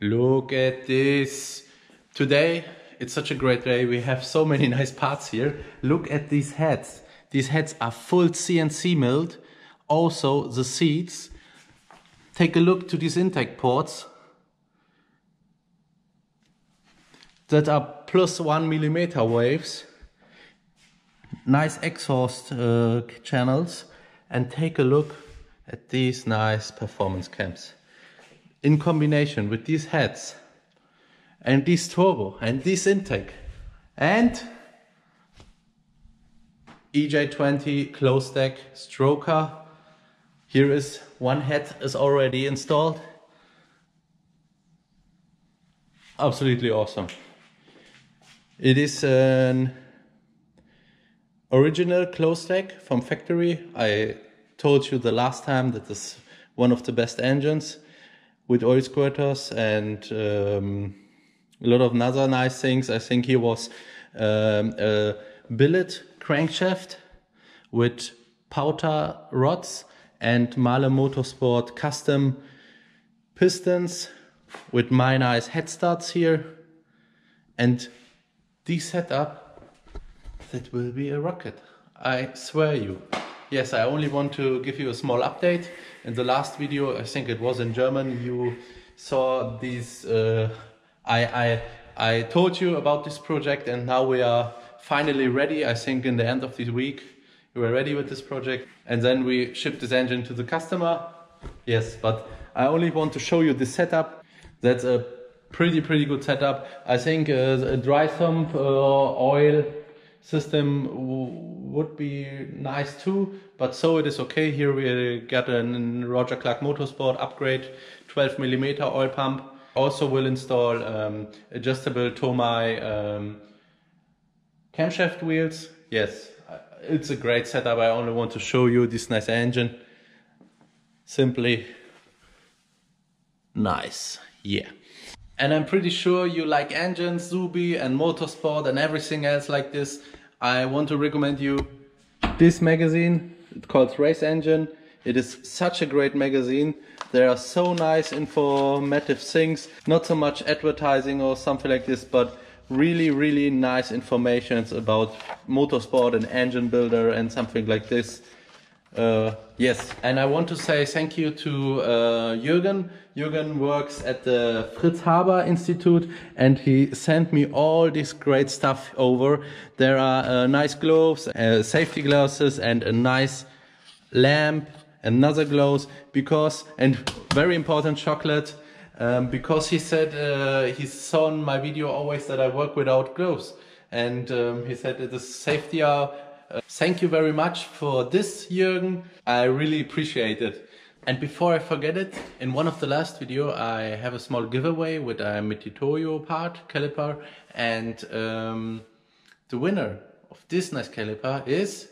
Look at this. Today it's such a great day. We have so many nice parts here. Look at these heads. These heads are full CNC milled. Also the seats. Take a look to these intake ports that are +1 millimeter waves. Nice exhaust channels, and take a look at these nice performance cams. In combination with these heads and this turbo and this intake and EJ20 closed deck stroker. Here is one head is already installed. Absolutely awesome. It is an original closed deck from factory. I told you the last time that this is one of the best engines, with oil squirters and a lot of other nice things. I think here was a billet crankshaft with powder rods and Mahle Motorsport custom pistons with my nice head starts here. And this setup, that will be a rocket, I swear you. Yes, I only want to give you a small update. In the last video, I think it was in German, you saw these, I told you about this project, and now we are finally ready. I think in the end of this week, we were ready with this project, and then we shipped this engine to the customer. Yes, but I only want to show you the setup. That's a pretty good setup. I think a dry sump oil system would be nice too, but so it is okay. Here we got a Roger Clark Motorsport upgrade 12 millimeter oil pump. Also will install adjustable Tomei camshaft wheels. Yes, it's a great setup. I only want to show you this nice engine. Simply nice, yeah. And I'm pretty sure you like engines, Subi and motorsport and everything else like this. I want to recommend you this magazine. It's called Race Engine. It is such a great magazine. There are so nice informative things. Not so much advertising or something like this, but really nice informations about motorsport and engine builder and something like this. Yes, and I want to say thank you to Jürgen. Jürgen works at the Fritz Haber Institute, and he sent me all this great stuff over. There are nice gloves, safety glasses, and a nice lamp, another gloves, because, and very important, chocolate, because he said he saw in my video always that I work without gloves, and he said it is safer. Thank you very much for this, Jürgen. I really appreciate it. And before I forget it, in one of the last video I have a small giveaway with a Mitutoyo caliper, and the winner of this nice caliper is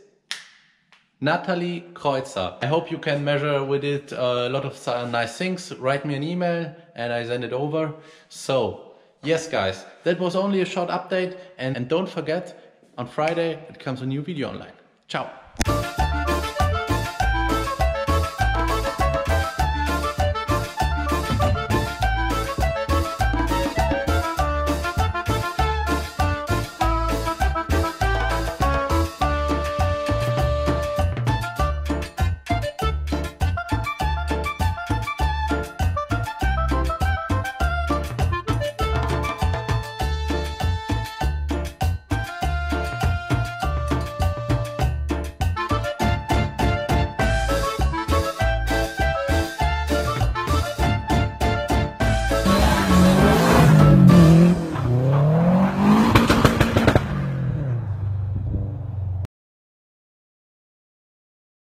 Natalie Kreuzer. I hope you can measure with it a lot of nice things. Write me an email and I send it over. So yes guys, that was only a short update, and don't forget, on Friday it comes a new video online. Ciao!